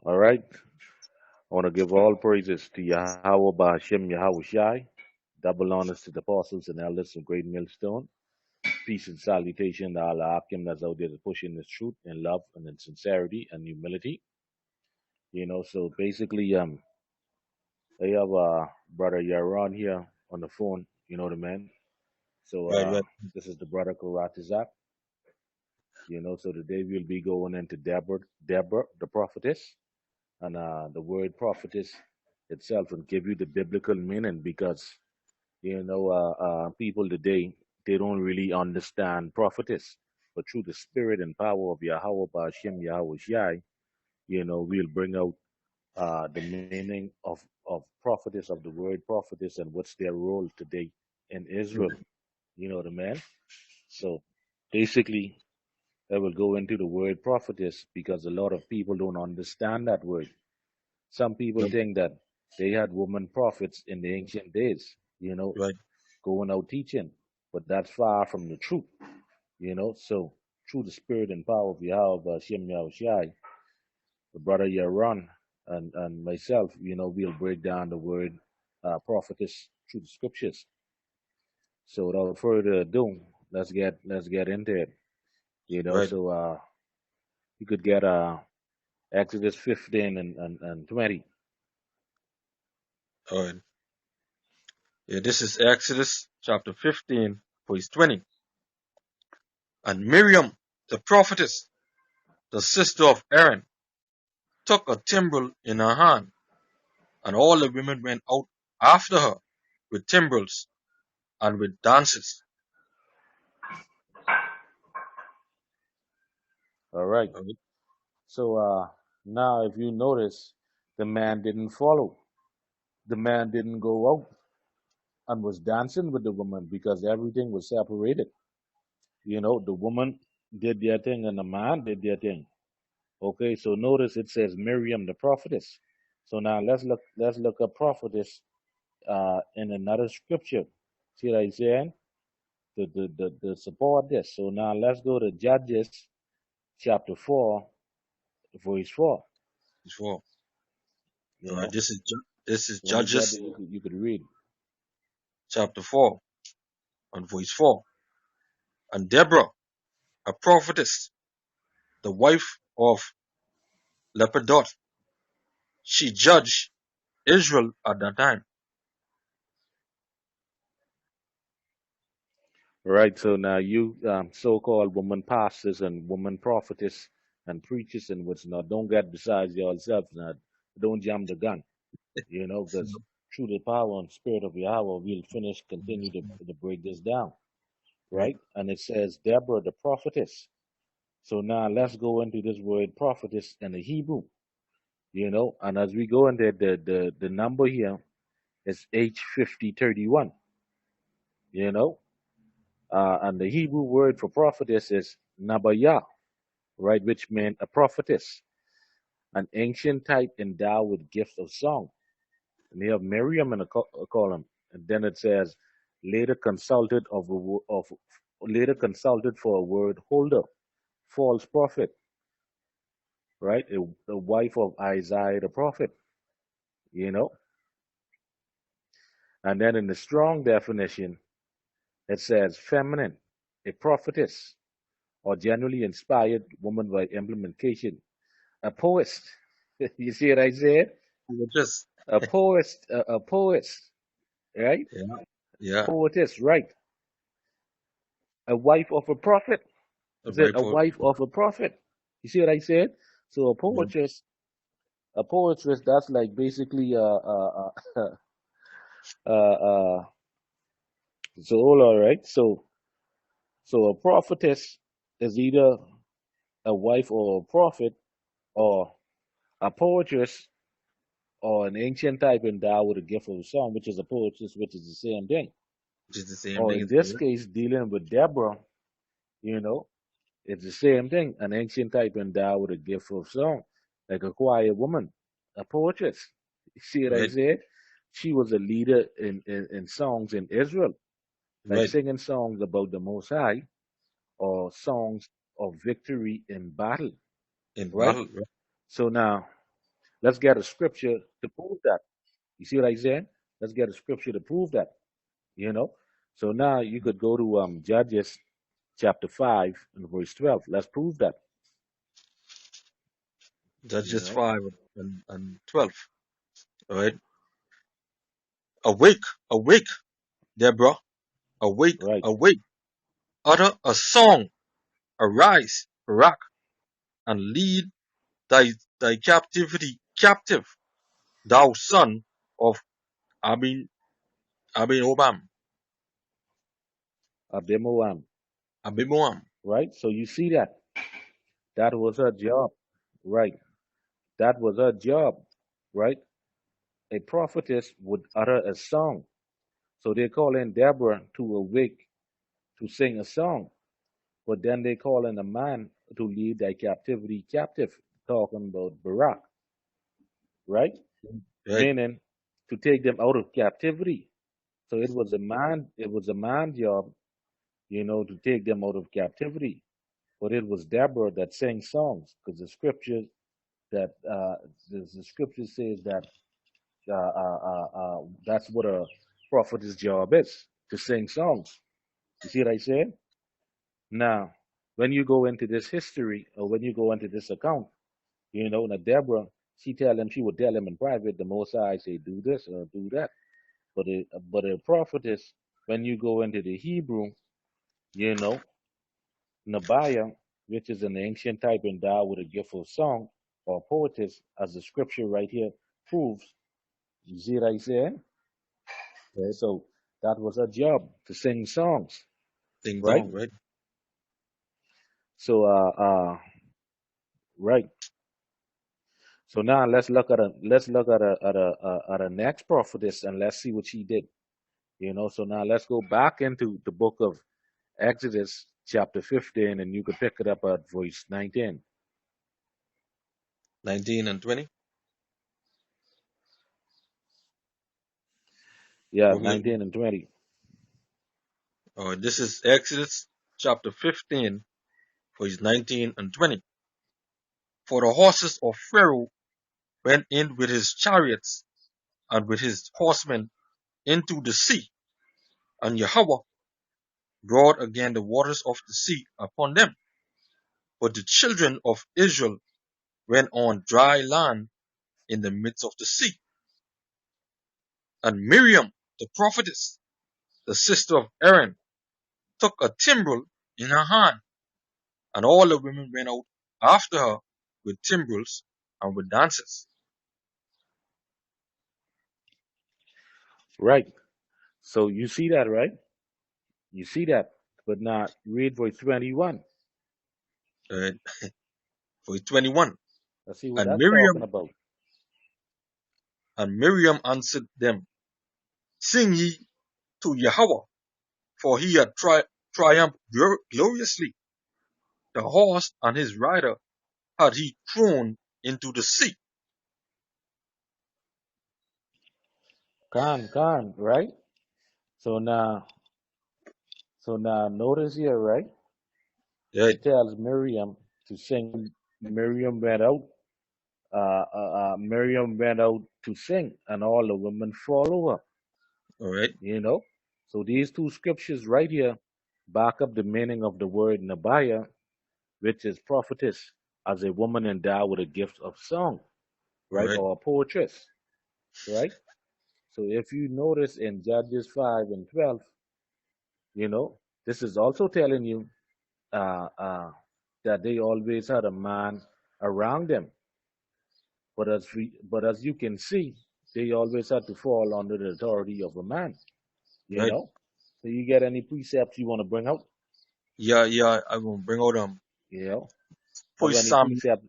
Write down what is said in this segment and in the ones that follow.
All right. I want to give all praises to Yahawah, BAHASHAM, YAHAWASHI. Double honors to the apostles and elders of Great Millstone. Peace and salutation to all the Akim that's out there to pushing this truth in love and in sincerity and humility. So basically, I have brother Yaron here on the phone. You know the man. So Right, right, this is the brother Karatizak. So today we'll be going into Deborah, the prophetess. And the word prophetess itself will give you the biblical meaning because people today they don't really understand prophetess, but through the spirit and power of Yahweh Ba'ashem Yahweh Shai, we'll bring out the meaning of prophetess, of the word prophetess, and what's their role today in Israel. right, You know the man. So basically, I will go into the word prophetess because a lot of people don't understand that word. Some people right, think that they had women prophets in the ancient days, right, going out teaching, but that's far from the truth. So, through the spirit and power of Yahweh, Hashem Yahushai, the brother Yaron and myself, we'll break down the word prophetess through the scriptures. So, without further ado, let's get into it. right. So you could get Exodus 15 and 20. All right. Yeah, this is Exodus chapter 15, verse 20. And Miriam, the prophetess, the sister of Aaron, took a timbrel in her hand, and all the women went out after her with timbrels and with dances. All right. All right. So now, if you notice, the man didn't follow. The man didn't go out and was dancing with the woman because everything was separated. The woman did their thing and the man did their thing. Okay, so notice it says Miriam the prophetess. So now let's look at prophetess in another scripture. See what I'm saying? The support this. So now let's go to Judges chapter 4, verse 4. Before. You All right. know, This is when you get Judges there, you could read. chapter 4 and verse 4. And Deborah, a prophetess, the wife of Lepidot, she judged Israel at that time. Right. So now you so-called woman pastors and woman prophetess and preachers and what's not, don't get besides yourselves now. Don't jam the gun, because through the power and spirit of Yahweh, we'll continue to break this down. Right. Right. And it says Deborah the prophetess. So now let's go into this word prophetess in the Hebrew. And as we go into the number here is H5031, you know. And the Hebrew word for prophetess is Nabayah, right, which meant a prophetess, an ancient type endowed with gifts of song. And you have Miriam in a column, and then it says later consulted later consulted for a word holder, false prophet, right, the wife of Isaiah the prophet, you know. And then in the strong definition, it says feminine, a prophetess, or generally inspired woman by implementation. A poet. You see what I said? Just A poet, right? yeah, yeah, Poetess, right? A wife of a prophet. a I said very a poor. wife of a prophet. You see what I said? So a poetess. That's like basically uh. So all right. So a prophetess is either a wife or a prophet, or a poetess, or an ancient type endowed with a gift of song, which is a poetess, which is the same thing. Which is the same Or thing in as this well. case, dealing with Deborah, you know, it's the same thing. An ancient type endowed with a gift of song, like a quiet woman, a poetess. You see what I Right, said? She was a leader in songs in Israel, like right. singing songs about the Most High or songs of victory in battle, In right? battle, right? So now, Let's get a scripture to prove that. You see what I'm saying? Let's get a scripture to prove that. You know. So now you could go to Judges chapter 5 and verse 12. Let's prove that. You Judges know. 5 and 12. All right. Awake, awake, Deborah. Awake, Right. awake. Utter a song. Arise, Barak, and lead thy captivity captive, thou son of Abin Abinobam, Abimelech. Abimoam. Right. So you see that. That was her job. Right. That was her job. Right. A prophetess would utter a song. So they call in Deborah to awake to sing a song. But then they call in a man to lead their captivity captive, talking about Barak, right? Right, Meaning to take them out of captivity. So it was a man job, to take them out of captivity. But it was Deborah that sang songs, because the scripture says that that's what a prophet's job is, to sing songs. You see what I said? Now, when you go into this history, or when you go into this account, now Deborah, she would tell him in private, the Most High say, do this or do that. But a prophetess, when you go into the Hebrew, you know, Nabiah, which is an ancient type endowed with a gift of song or poetess, as the scripture right here proves. You see what I said? right. So that was her job, to sing songs, Ding right? dong, right, So right. So now let's look at a next prophetess, and let's see what she did. So now let's go back into the book of Exodus chapter 15, and you could pick it up at verse 19. 19 and 20. Yeah, Okay. 19 and 20. This is Exodus chapter 15, verse 19 and 20. For the horses of Pharaoh went in with his chariots and with his horsemen into the sea, and Yahawah brought again the waters of the sea upon them. But the children of Israel went on dry land in the midst of the sea. And Miriam, the prophetess, the sister of Aaron, took a timbrel in her hand, and all the women went out after her with timbrels and with dances. Right. So you see that, right? You see that. But now read verse 21. Right? Verse 21. Let's see what And that's talking Miriam about. and Miriam answered them, Sing ye to Yahweh, for he hath triumphed gloriously. The horse and his rider had he thrown into the sea. Khan, right? So now, notice here, right? Right, It tells Miriam to sing. Miriam went out. Miriam went out to sing, and all the women follow her. all right, You know, so these two scriptures right here back up the meaning of the word Nabiah, which is prophetess, as a woman endowed with a gift of song, all right, right, or a poetress, right. So if you notice in Judges 5 and 12, you know, this is also telling you uh, uh, that they always had a man around them. But as you can see, they always had to fall under the authority of a man. You right. know. So you get any precepts you want to bring out? Yeah, yeah, I will bring out You know, have First any Samuel, precepts?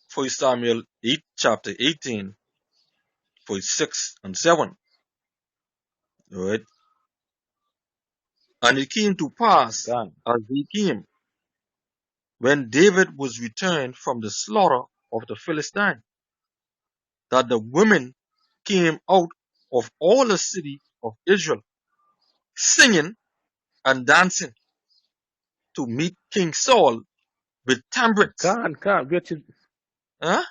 First Samuel 8, chapter 18, verse 6 and 7. All right. And it came to pass Gone. as they came, when David was returned from the slaughter of the Philistines, that the women came out of all the city of Israel, singing and dancing to meet King Saul with tabrets. Gone. Which is Huh?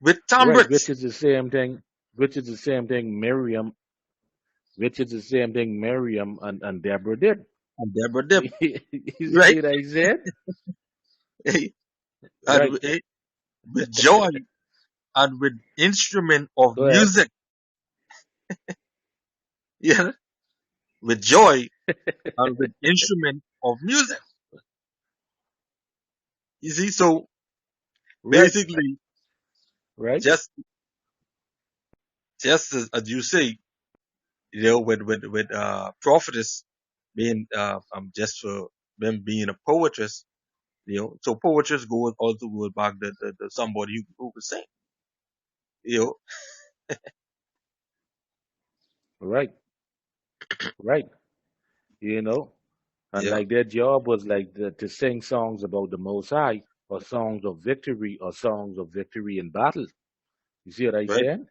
with Right, tambrets. which is the same thing Miriam, which is the same thing Miriam and Deborah did. And Deborah did, You right? see what I said? Eh, Right. and with joy and with instrument of Go ahead. music. Yeah, with joy and with instrument of music. You see, so Right. basically, Right. just as you say, with prophetess being just for them being a poetess, so poetess goes also goes back to somebody who could sing, you know, Right. Right. You know, and yeah, like their job was like to sing songs about the Most High, or songs of victory in battle. You see what I right, said?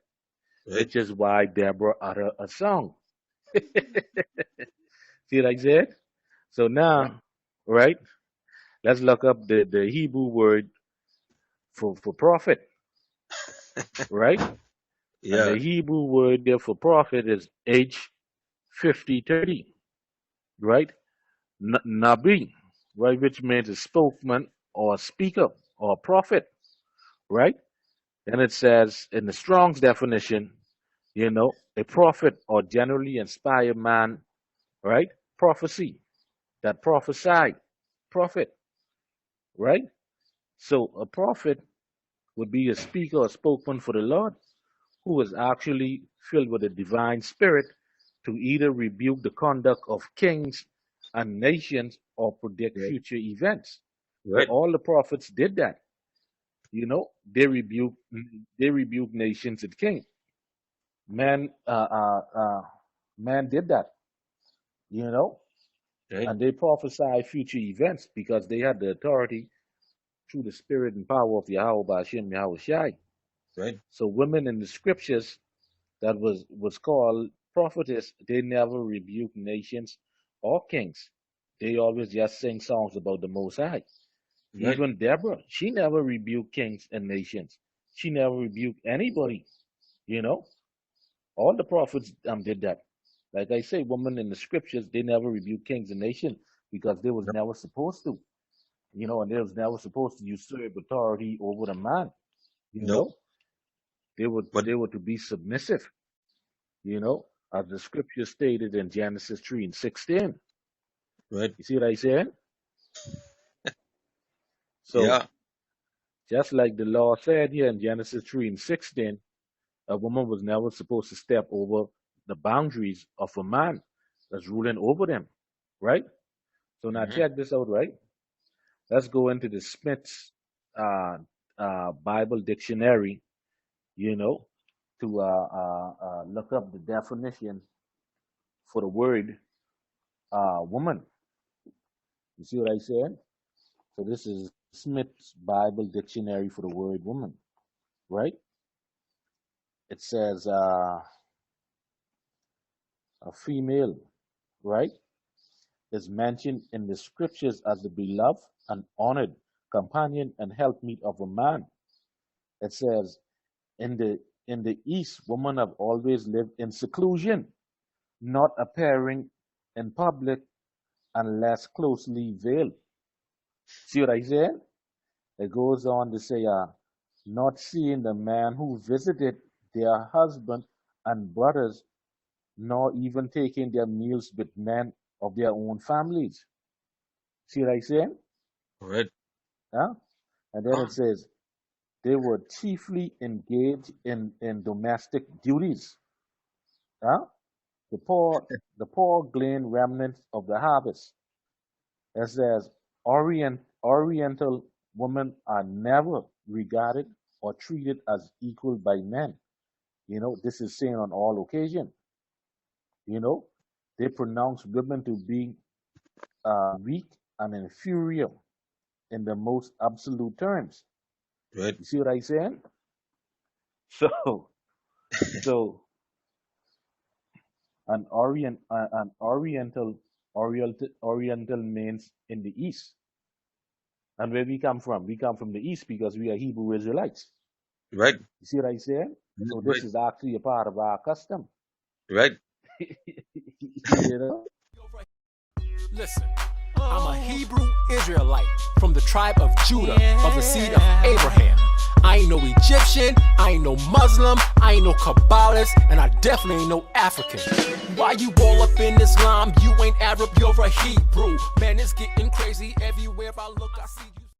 right, Which is why Deborah uttered a song. See what I said? So right, now, right? Let's look up the Hebrew word for prophet, right? And yeah, the Hebrew word there for prophet is H5030, right? Nabi, right? Which means a spokesman or a speaker or a prophet, right? And it says in the Strong's definition, a prophet or generally inspired man, right? Prophecy, that prophesied, prophet, right? So a prophet would be a speaker or spokesman for the Lord who is actually filled with the divine spirit to either rebuke the conduct of kings and nations or predict right, future events. And right, all the prophets did that. They rebuke nations and kings. Man, man did that. You know, right, and they prophesy future events because they had the authority through the spirit and power of Yahawah BAHASHAM YAHAWASHI. right, So women in the scriptures that was called prophetess, they never rebuked nations or kings. They always just sing songs about the Most High. right, Even Deborah, she never rebuked kings and nations. She never rebuked anybody. You know, all the prophets did that. Like I say, women in the scriptures, they never rebuked kings and nations because they was no, never supposed to. And they was never supposed to usurp authority over the man. You no, know, they were but they were to be submissive. You know, as the scripture stated in Genesis 3 and 16. right, You see what I said? So yeah, just like the law said here in Genesis 3 and 16, a woman was never supposed to step over the boundaries of a man that's ruling over them, right? So now hmm check this out, right? Let's go into the Smith's Bible dictionary, you know, to look up the definition for the word woman. You see what I said? So this is Smith's Bible dictionary for the word woman, right? It says a female, right, is mentioned in the scriptures as the beloved and honored companion and helpmeet of a man. It says in the East, women have always lived in seclusion, not appearing in public unless closely veiled. See what I said? It goes on to say, not seeing the man who visited their husband and brothers, nor even taking their meals with men of their own families. See what I said? right, Huh? And then it come, says they were chiefly engaged in domestic duties. Huh? The poor, the poor glean remnants of the harvest. It says Oriental women are never regarded or treated as equal by men. This is seen on all occasions. You know, they pronounce women to be weak and inferior in the most absolute terms. right, You see what I saying? So, so an Oriental means in the East, and where we come from the East because we are Hebrew Israelites. Right. You see what I'm saying? So this Right. is actually a part of our custom. Right. You know? Listen, I'm a Hebrew Israelite from the tribe of Judah, of the seed of Abraham. I ain't no Egyptian, I ain't no Muslim, I ain't no Kabbalist, and I definitely ain't no African. Why you all up in Islam? You ain't Arab, you're a Hebrew. Man, it's getting crazy everywhere I look, I see